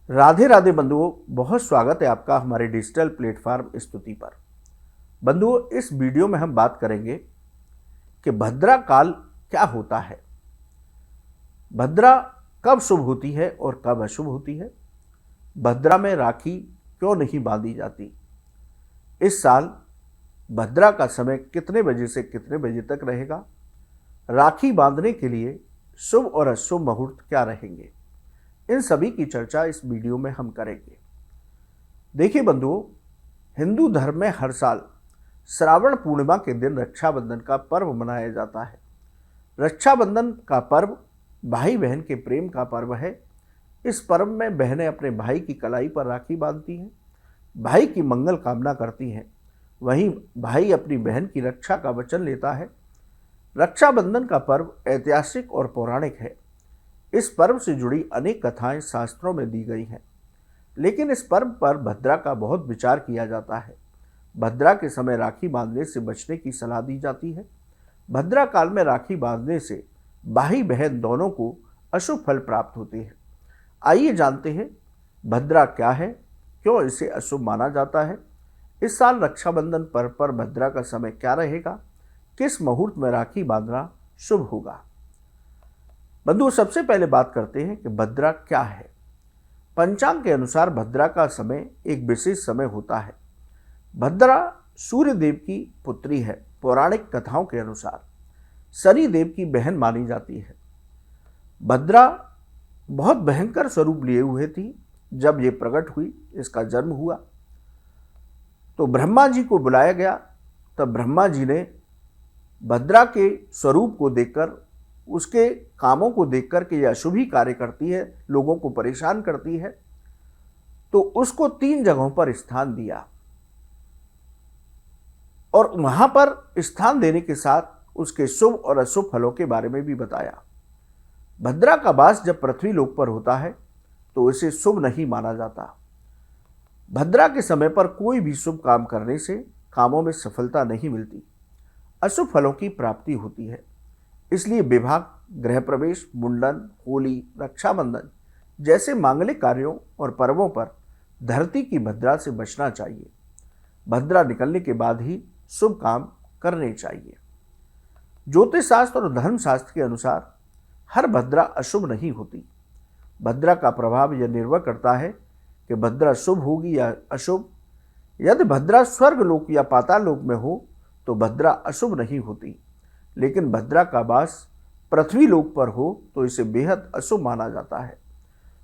राधे राधे बंधुओं, बहुत स्वागत है आपका हमारे डिजिटल प्लेटफॉर्म स्तुति पर। बंधुओं, इस वीडियो में हम बात करेंगे कि भद्रा काल क्या होता है, भद्रा कब शुभ होती है और कब अशुभ होती है, भद्रा में राखी क्यों नहीं बांधी जाती, इस साल भद्रा का समय कितने बजे से कितने बजे तक रहेगा, राखी बांधने के लिए शुभ और अशुभ मुहूर्त क्या रहेंगे, इन सभी की चर्चा इस वीडियो में हम करेंगे। देखिए बंधुओं, हिंदू धर्म में हर साल श्रावण पूर्णिमा के दिन रक्षाबंधन का पर्व मनाया जाता है। रक्षाबंधन का पर्व भाई बहन के प्रेम का पर्व है। इस पर्व में बहनें अपने भाई की कलाई पर राखी बांधती हैं, भाई की मंगल कामना करती हैं। वहीं भाई अपनी बहन की रक्षा का वचन लेता है। रक्षाबंधन का पर्व ऐतिहासिक और पौराणिक है। इस पर्व से जुड़ी अनेक कथाएं शास्त्रों में दी गई हैं, लेकिन इस पर्व पर भद्रा का बहुत विचार किया जाता है। भद्रा के समय राखी बांधने से बचने की सलाह दी जाती है। भद्रा काल में राखी बांधने से भाई बहन दोनों को अशुभ फल प्राप्त होते हैं। आइए जानते हैं भद्रा क्या है, क्यों इसे अशुभ माना जाता है, इस साल रक्षाबंधन पर्व पर भद्रा का समय क्या रहेगा, किस मुहूर्त में राखी बांधना शुभ होगा। बंधुओं, सबसे पहले बात करते हैं कि भद्रा क्या है। पंचांग के अनुसार भद्रा का समय एक विशेष समय होता है। भद्रा सूर्य देव की पुत्री है। पौराणिक कथाओं के अनुसार शनि देव की बहन मानी जाती है। भद्रा बहुत भयंकर स्वरूप लिए हुए थी। जब ये प्रकट हुई, इसका जन्म हुआ तो ब्रह्मा जी को बुलाया गया। तब ब्रह्मा जी ने भद्रा के स्वरूप को देखकर, उसके कामों को देखकर कि यह अशुभ कार्य करती है, लोगों को परेशान करती है, तो उसको 3 जगहों पर स्थान दिया और वहां पर स्थान देने के साथ उसके शुभ और अशुभ फलों के बारे में भी बताया। भद्रा का वास जब पृथ्वी लोक पर होता है तो इसे शुभ नहीं माना जाता। भद्रा के समय पर कोई भी शुभ काम करने से कामों में सफलता नहीं मिलती, अशुभ फलों की प्राप्ति होती है। इसलिए विवाह, गृह प्रवेश, मुंडन, होली, रक्षाबंधन जैसे मांगलिक कार्यों और पर्वों पर धरती की भद्रा से बचना चाहिए। भद्रा निकलने के बाद ही शुभ काम करने चाहिए। ज्योतिष शास्त्र और धर्मशास्त्र के अनुसार हर भद्रा अशुभ नहीं होती। भद्रा का प्रभाव यह निर्भर करता है कि भद्रा शुभ होगी या अशुभ। यदि भद्रा स्वर्ग लोक या पाताल लोक में हो तो भद्रा अशुभ नहीं होती, लेकिन भद्रा का वास पृथ्वी लोक पर हो तो इसे बेहद अशुभ माना जाता है।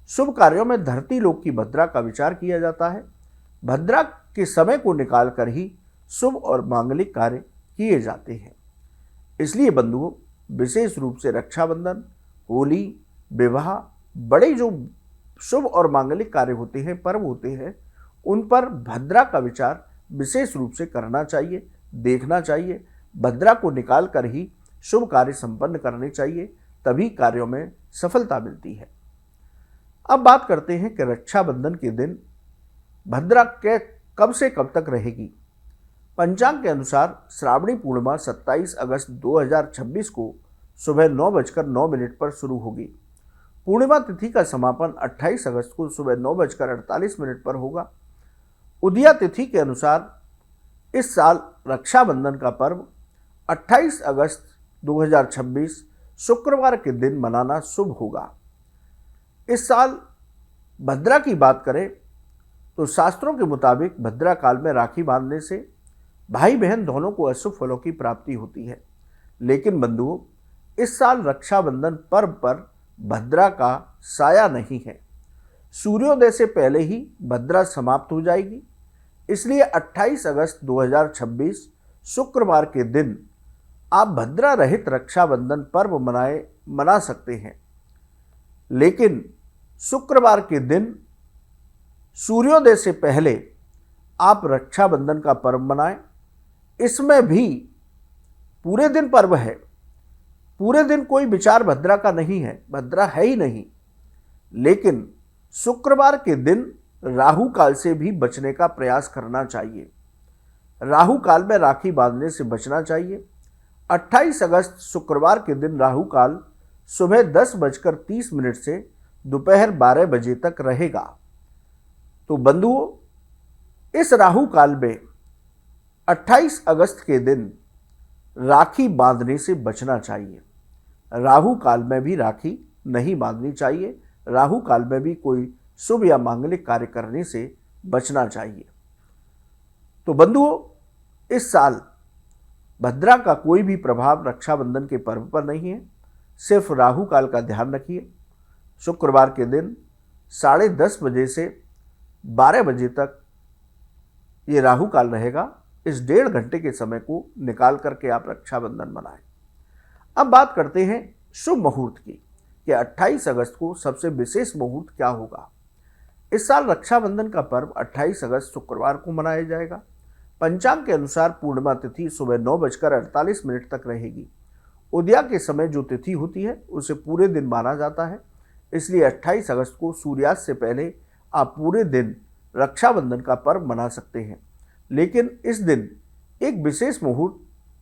शुभ कार्यों में धरती लोक की भद्रा का विचार किया जाता है। भद्रा के समय को निकालकर ही शुभ और मांगलिक कार्य किए जाते हैं। इसलिए बंधुओं, विशेष रूप से रक्षाबंधन, होली, विवाह, बड़े जो शुभ और मांगलिक कार्य होते हैं, पर्व होते हैं, उन पर भद्रा का विचार विशेष रूप से करना चाहिए, देखना चाहिए। भद्रा को निकाल कर ही शुभ कार्य संपन्न करने चाहिए, तभी कार्यों में सफलता मिलती है। अब बात करते हैं कि रक्षाबंधन के दिन भद्रा के कब से कब तक रहेगी। पंचांग के अनुसार श्रावणी पूर्णिमा 27 अगस्त 2026 को सुबह 9:09 पर शुरू होगी। पूर्णिमा तिथि का समापन 28 अगस्त को सुबह 9:48 पर होगा। उदया तिथि के अनुसार इस साल रक्षाबंधन का पर्व 28 अगस्त 2026 शुक्रवार के दिन मनाना शुभ होगा। इस साल भद्रा की बात करें तो शास्त्रों के मुताबिक भद्रा काल में राखी बांधने से भाई बहन दोनों को अशुभ फलों की प्राप्ति होती है। लेकिन बंधुओं, इस साल रक्षाबंधन पर्व पर भद्रा का साया नहीं है। सूर्योदय से पहले ही भद्रा समाप्त हो जाएगी। इसलिए 28 अगस्त 2026 शुक्रवार के दिन आप भद्रा रहित रक्षाबंधन पर्व मना सकते हैं। लेकिन शुक्रवार के दिन सूर्योदय से पहले आप रक्षाबंधन का पर्व मनाएं। इसमें भी पूरे दिन पर्व है, पूरे दिन कोई विचार भद्रा का नहीं है, भद्रा है ही नहीं। लेकिन शुक्रवार के दिन राहु काल से भी बचने का प्रयास करना चाहिए। राहु काल में राखी बांधने से बचना चाहिए। 28 अगस्त शुक्रवार के दिन राहु काल सुबह 10:30 से दोपहर 12 बजे तक रहेगा। तो बंधुओं, इस राहु काल में 28 अगस्त के दिन राखी बांधने से बचना चाहिए। राहु काल में भी राखी नहीं बांधनी चाहिए। राहु काल में भी कोई शुभ या मांगलिक कार्य करने से बचना चाहिए। तो बंधुओं, इस साल भद्रा का कोई भी प्रभाव रक्षाबंधन के पर्व पर नहीं है। सिर्फ राहु काल का ध्यान रखिए। शुक्रवार के दिन 10:30 बजे से 12 बजे तक ये राहु काल रहेगा। इस 1.5 घंटे के समय को निकाल करके आप रक्षाबंधन मनाएं। अब बात करते हैं शुभ मुहूर्त की कि 28 अगस्त को सबसे विशेष मुहूर्त क्या होगा। इस साल रक्षाबंधन का पर्व 28 अगस्त शुक्रवार को मनाया जाएगा। पंचांग के अनुसार पूर्णिमा तिथि सुबह 9:48 तक रहेगी। उदया के समय जो तिथि होती है उसे पूरे दिन माना जाता है। इसलिए 28 अगस्त को सूर्यास्त से पहले आप पूरे दिन रक्षाबंधन का पर्व मना सकते हैं। लेकिन इस दिन एक विशेष मुहूर्त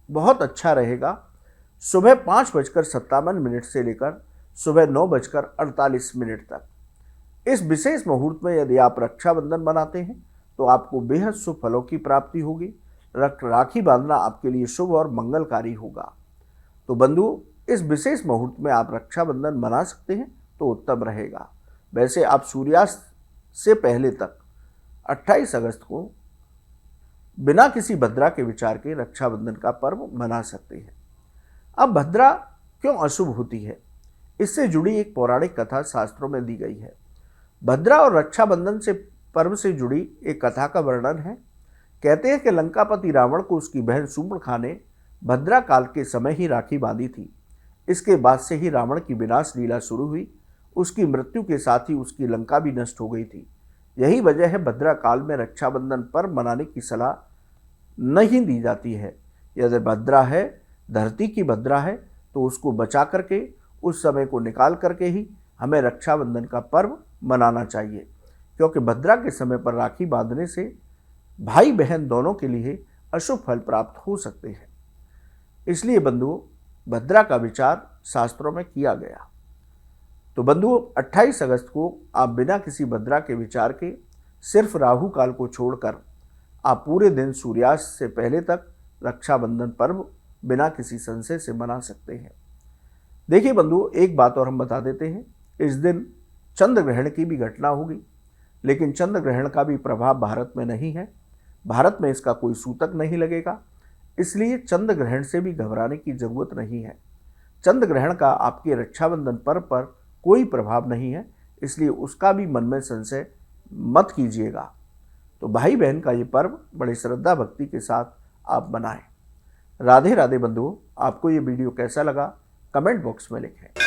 बहुत अच्छा रहेगा। सुबह 5:57 से लेकर सुबह 9:48 तक। इस विशेष मुहूर्त में यदि आप रक्षाबंधन मनाते हैं तो आपको बेहद शुभ फलों की प्राप्ति होगी। राखी बांधना आपके लिए शुभ और मंगलकारी होगा। तो बंधुओं, इस विशेष मुहूर्त में आप रक्षाबंधन मना सकते हैं तो उत्तम रहेगा। वैसे आप सूर्यास्त से पहले तक 28 अगस्त को बिना किसी भद्रा के विचार के रक्षाबंधन का पर्व मना सकते हैं। अब भद्रा क्यों अशुभ होती है, इससे जुड़ी एक पौराणिक कथा शास्त्रों में दी गई है। भद्रा और रक्षाबंधन से पर्व से जुड़ी एक कथा का वर्णन है। कहते हैं कि लंकापति रावण को उसकी बहन सूर्पणखा ने भद्रा काल के समय ही राखी बांधी थी। इसके बाद से ही रावण की विनाश लीला शुरू हुई। उसकी मृत्यु के साथ ही उसकी लंका भी नष्ट हो गई थी। यही वजह है भद्रा काल में रक्षाबंधन पर्व मनाने की सलाह नहीं दी जाती है। यदि भद्रा है, धरती की भद्रा है, तो उसको बचा करके उस समय को निकाल करके ही हमें रक्षाबंधन का पर्व मनाना चाहिए। क्योंकि भद्रा के समय पर राखी बांधने से भाई बहन दोनों के लिए अशुभ फल प्राप्त हो सकते हैं। इसलिए बंधुओं, भद्रा का विचार शास्त्रों में किया गया। तो बंधुओं, 28 अगस्त को आप बिना किसी भद्रा के विचार के सिर्फ राहु काल को छोड़कर आप पूरे दिन सूर्यास्त से पहले तक रक्षाबंधन पर्व बिना किसी संशय से मना सकते हैं। देखिए बंधुओं, एक बात और हम बता देते हैं। इस दिन चंद्र ग्रहण की भी घटना होगी, लेकिन चंद्र ग्रहण का भी प्रभाव भारत में नहीं है। भारत में इसका कोई सूतक नहीं लगेगा। इसलिए चंद्र ग्रहण से भी घबराने की जरूरत नहीं है। चंद्र ग्रहण का आपके रक्षाबंधन पर्व पर कोई प्रभाव नहीं है, इसलिए उसका भी मन में संशय मत कीजिएगा। तो भाई बहन का ये पर्व बड़ी श्रद्धा भक्ति के साथ आप मनाएं। राधे राधे बंधुओं, आपको ये वीडियो कैसा लगा कमेंट बॉक्स में लिखें।